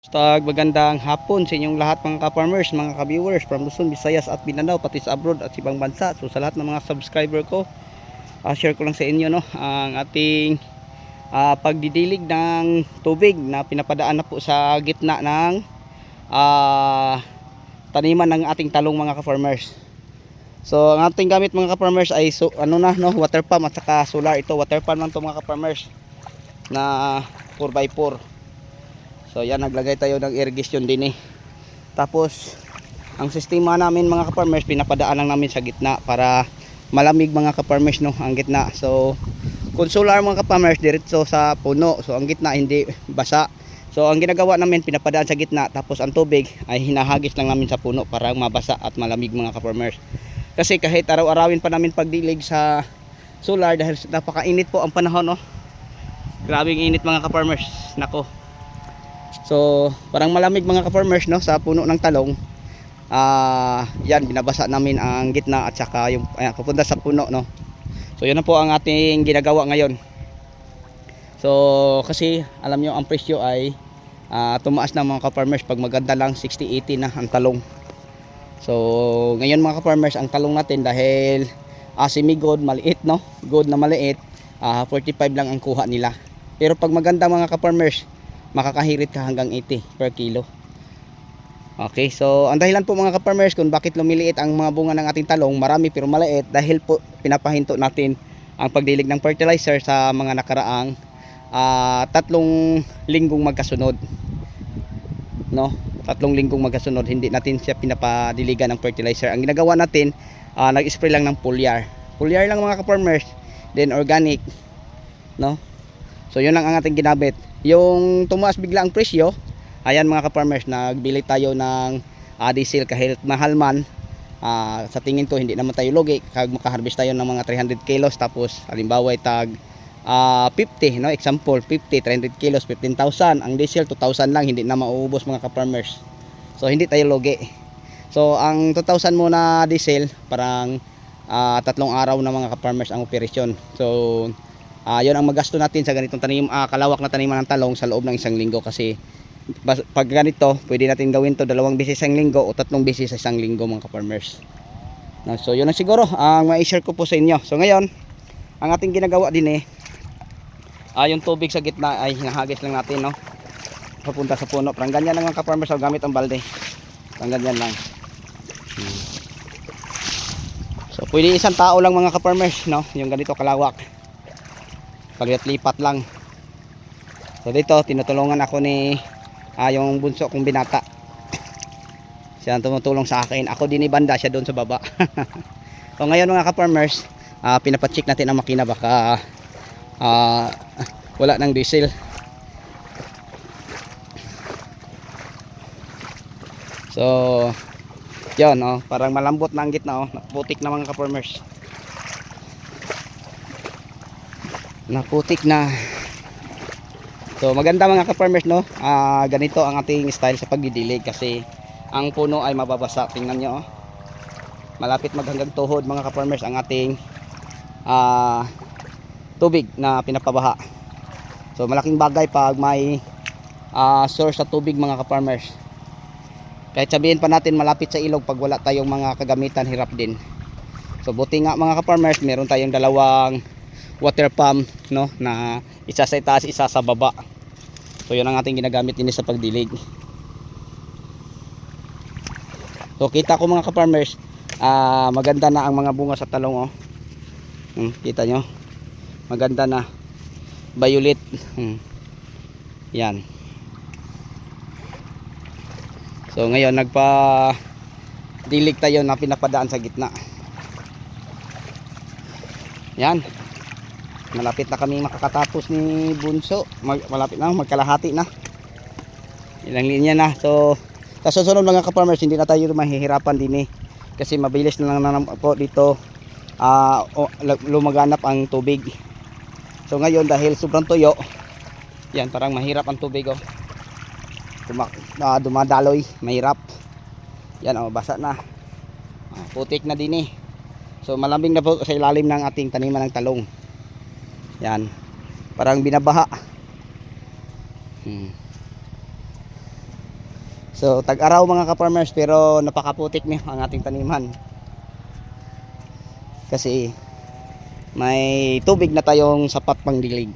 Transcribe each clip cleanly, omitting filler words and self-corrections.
Magandang hapon sa inyong lahat mga ka-farmers, mga ka-viewers from Luzon, Visayas at Mindanao, pati sa abroad at ibang bansa. So sa lahat ng mga subscriber ko, share ko lang sa inyo ang ating pagdidilig ng tubig na pinapadaan na po sa gitna ng taniman ng ating talong mga ka-farmers. So ang ating gamit mga ka-farmers ay water pump at saka solar. Ito water pump lang to mga ka-farmers na 4x4. So yan, naglagay tayo ng irrigation din Tapos ang sistema namin mga ka-farmers, pinapadaan lang namin sa gitna para malamig mga ka-farmers ang gitna. So kung solar mga ka-farmers, diretso sa puno. So ang gitna hindi basa. So ang ginagawa namin, pinapadaan sa gitna, tapos ang tubig ay hinahagis lang namin sa puno para mabasa at malamig mga ka-farmers. Kasi kahit araw-arawin pa namin pagdilig sa solar dahil napakainit po ang panahon Grabing init mga ka-farmers. Nako. So parang malamig mga ka-farmers sa puno ng talong. Yan, binabasa namin ang gitna at saka yung papunta sa puno So yun na po ang ating ginagawa ngayon. So kasi alam nyo ang presyo ay tumaas na mga ka-farmers. Pag maganda lang 60-80 na ang talong. So ngayon mga ka-farmers, ang talong natin dahil semi-good, maliit good na maliit, 45 lang ang kuha nila. Pero pag maganda mga ka-farmers, makakahirit ka hanggang 80 per kilo. Okay, so ang dahilan po mga ka-farmers kung bakit lumiliit ang mga bunga ng ating talong, marami pero maliit, dahil po pinapahinto natin ang pagdilig ng fertilizer sa mga nakaraang 3 linggong magkasunod. 3 linggong magkasunod, hindi natin siya pinapadiligan ng fertilizer. Ang ginagawa natin, nag-spray lang ng foliar. Foliar lang mga ka-farmers, then organic, So yun lang ang ating ginamit. Yung tumaas bigla ang presyo, ayan mga ka-farmers, nagbili tayo ng diesel kahit mahal man. Sa tingin ko hindi naman tayo lugi kag makaharvest tayo ng mga 300 kilos, tapos halimbawa ay tag 50 example 50 300 kilos 15,000, ang diesel 2,000 lang, hindi na mauubos mga ka-farmers. So hindi tayo lugi. So ang 2,000 muna diesel, parang 3 araw na mga ka-farmers ang operasyon. So yun ang magasto natin sa ganitong kalawak na taniman ng talong sa loob ng 1 linggo. Kasi pag ganito, pwede natin gawin to 2 beses sa 1 linggo o 3 beses sa 1 linggo mga ka-farmers. So yun ang siguro ang ma-share ko po sa inyo. So ngayon, ang ating ginagawa din yung tubig sa gitna ay hinahagis lang natin papunta sa puno. Parang ganyan lang mga ka-farmers, gamit ang balde. Parang ganyan lang. So pwede isang tao lang mga ka-farmers yung ganito kalawak. Paglipat lang. So dito tinutulungan ako ni yung bunso kong binata. Siya ang tumutulong sa akin. Ako din banda, siya doon sa baba. So ngayon mga ka-farmers, pinapacheck natin ang makina, baka wala ng diesel. So yun parang malambot na ang gitna naputik na mga ka-farmers. Naputik na. So maganda mga ka-farmers ganito ang ating style sa pagdidilig, kasi ang puno ay mababasa. Tingnan nyo malapit maghanggang tuhod mga ka-farmers ang ating tubig na pinapabaha. So malaking bagay pag may source sa tubig mga ka-farmers. Kahit sabihin pa natin malapit sa ilog, pag wala tayong mga kagamitan, hirap din. So buti nga mga ka-farmers, meron tayong 2 water pump na isa sa itaas, isa sa baba. So yun ang ating ginagamit din sa pagdilig. So kita ko mga ka-farmers, maganda na ang mga bunga sa talong kita nyo, maganda na, violet. Yan. So ngayon nagpa dilig tayo na pinapadaan sa gitna. Yan, malapit na kami makakatapos ni bunso. Malapit na, magkalahati na, ilang linya na. So sa susunod mga ka-farmers, hindi na tayo mahihirapan din kasi mabilis na lang po dito lumaganap ang tubig. So ngayon dahil sobrang tuyo, yan, parang mahirap ang tubig dumadaloy, mahirap. Yan basa na, putik na din So malambing na po sa ilalim ng ating taniman ng talong. Yan, parang binabaha. So tag-araw mga ka-farmers, pero napakaputik niya ang ating taniman. Kasi may tubig na tayong sapat pang dilig.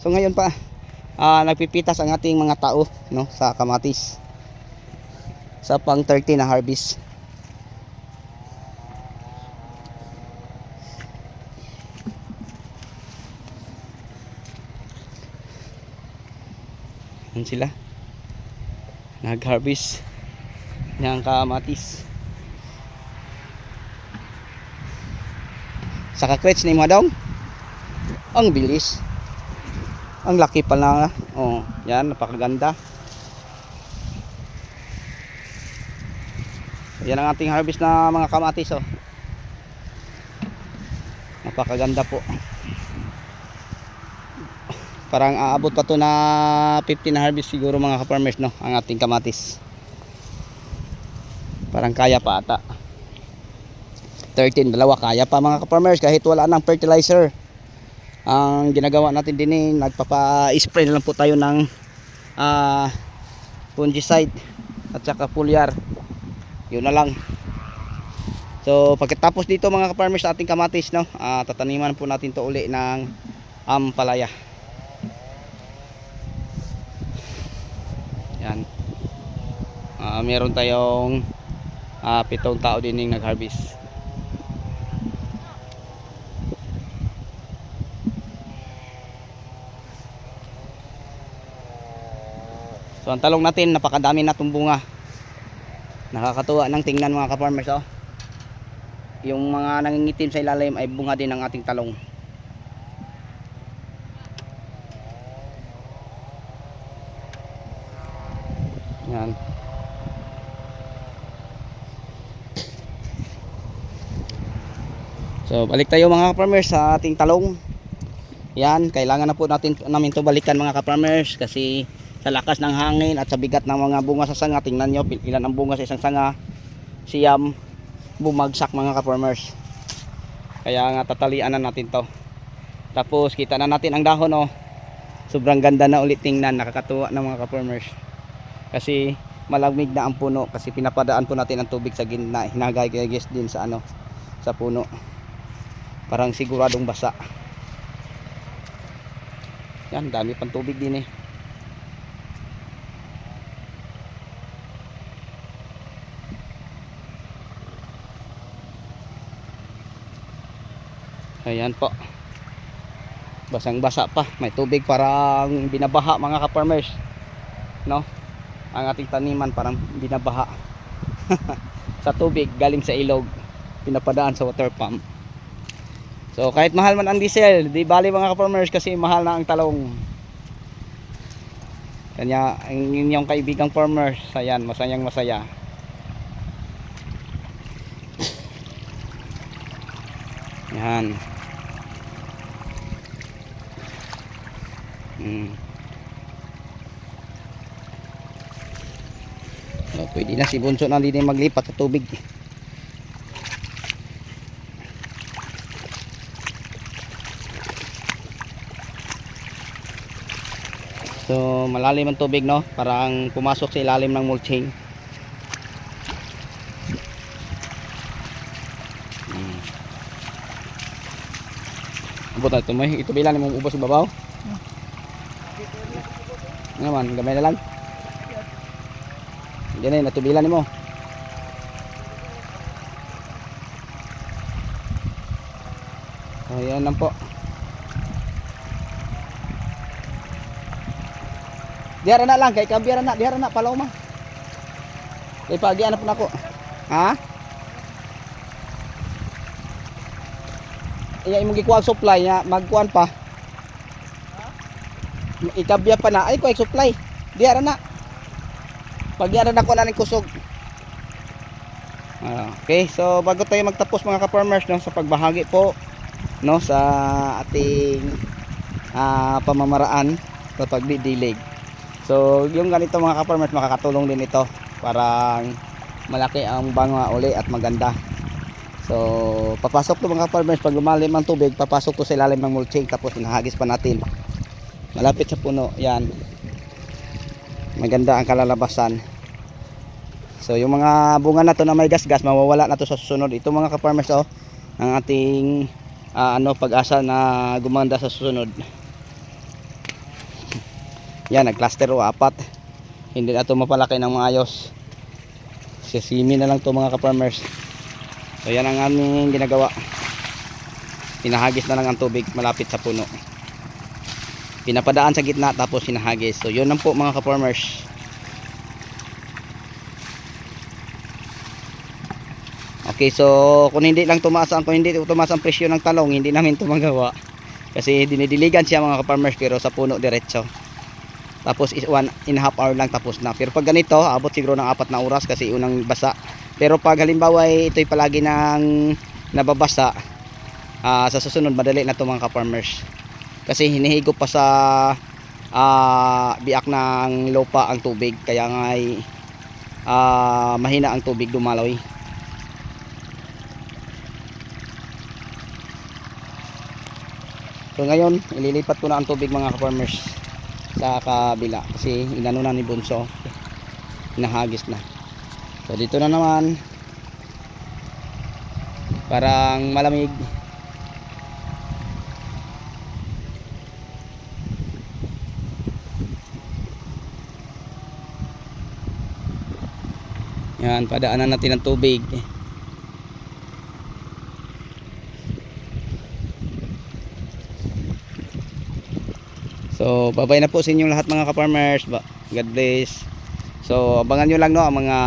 So ngayon pa nagpipitas ang ating mga tao, no, sa kamatis sa pang 30 na harvest. Yan sila nag-harvest ng kamatis. Sa kakrets ni mga dong, ang bilis, ang laki pala. Oh, yan, napakaganda. Yan ang ating harvest na mga kamatis. Oh, napakaganda po. Parang aabot pa to na 50 na harvest siguro mga ka-farmers, no, ang ating kamatis. Parang kaya pa ata. 13, dalawa kaya pa mga ka-farmers kahit wala nang fertilizer. Ang ginagawa natin din nagpapa-spray na lang po tayo ng fungicide at saka foliar. Yun na lang. So pagkatapos dito mga ka-farmers sa ating kamatis, no, tataniman po natin to uli ng ampalaya. Yan. Meron tayong 7 tao din yung nag-harvest. So ang talong natin, napakadami na itong bunga. Nakakatuwa ng tingnan mga ka-farmers. Oh. Yung mga nangingitim sa ilalim ay bunga din ng ating talong. Yan. So balik tayo mga ka-farmers sa ating talong. Yan, kailangan na po namin to balikan mga ka-farmers kasi sa lakas ng hangin at sa bigat ng mga bunga sa sanga, tingnan nyo ilan ang bunga sa isang sanga, siyam, bumagsak mga ka-farmers. Kaya nga tatalian na natin to. Tapos kita na natin ang dahon, oh. Sobrang ganda na ulit tingnan, nakakatuwa na mga ka-farmers. Kasi malamig na ang puno kasi pinapadaan po natin ang tubig sa gitna, hinagagayagis din sa sa puno. Parang siguradong basa. Yan, dami pang tubig din eh. Ayan po. Basang basa pa. May tubig, parang binabaha mga ka-farmers. No? Ang ating taniman parang binabaha. Sa tubig galing sa ilog, pinapadaan sa water pump. So kahit mahal man ang diesel, di bali mga ka-farmers kasi mahal na ang talong. Kanya ang inyong kaibigang farmers, ayan, masayang masaya. Yan. So, pwede na si Bunso na din maglipat sa tubig. So malalim ang tubig, no, parang pumasok sa ilalim ng mulching. Abot na ito, may ito bilan mo ubos sa babaw. Naman, gamay na lang. Diyan na tubilan mo. Ayan lang po. Diara na lang kay kabiara na, diara na palaw ma. Kay pagian na po nako. Ha? Iya imong gikuha supply nya magkuan pa. Ikabya pa na ay ko supply. Diara na. Pagian na ko na ning kusog. Okay, so bago tayo magtapos mga ka-farmers, no, sa pagbahagi po, no, sa ating pamamaraan sa pagdidilig. So yung ganito mga ka-farmers, makakatulong din ito para malaki ang banga uli at maganda. So papasok to mga ka-farmers, pag lumalim ang tubig, papasok to sa ilalim ng mulching, tapos hinahagis pa natin malapit sa puno. Yan, maganda ang kalalabasan. So yung mga bunga na to na may gasgas, mawawala na to sa susunod. Ito mga ka-farmers, oh, ang ating pag-asa na gumanda sa susunod. Yan, nag-cluster o 4. Hindi na to mapalaki ng maayos. Sisimi na lang to mga ka-farmers. So yan ang aming ginagawa. Pinahagis na lang ang tubig malapit sa puno. Pinapadaan sa gitna tapos hinahagis. So yun lang po mga ka-farmers. Okay, so kung hindi tumaas ang presyo ng talong, hindi namin ito magawa. Kasi dinidiligan siya mga ka-farmers, pero sa puno diretso. Tapos 1.5 hour lang tapos na. Pero pag ganito, abot siguro ng 4 na oras kasi unang basa. Pero pag halimbawa ito'y palagi nang nababasa, sa susunod madali na ito mga ka-farmers. Kasi hinihigop pa sa biak ng lupa ang tubig, kaya nga mahina ang tubig dumaloy. So ngayon ililipat ko na ang tubig mga ka-farmers sa kabila kasi inano na ni Bunso, hinahagis na. So dito na naman parang malamig. Yan, padaanan natin ang tubig. So babay na po sa inyong lahat mga ka-farmers. God bless. So abangan nyo lang ang mga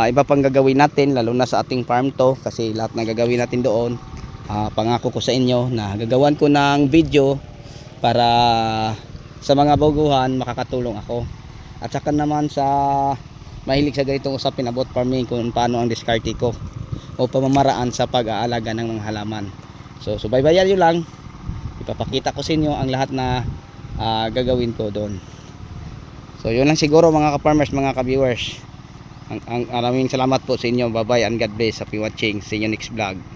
iba pang gagawin natin, lalo na sa ating farm to, kasi lahat na gagawin natin doon, pangako ko sa inyo na gagawan ko ng video para sa mga baguhan makakatulong ako. At saka naman sa mahilig sa ganitong usapin about farming, kung paano ang diskarte ko o pamamaraan sa pag-aalaga ng mga halaman. So baybayan nyo lang, ipapakita ko sa inyo ang lahat na gagawin ko doon. So yun lang siguro mga ka-farmers, mga ka-viewers. Maraming salamat po sa inyo. Bye bye and God bless. Happy watching. See you next vlog.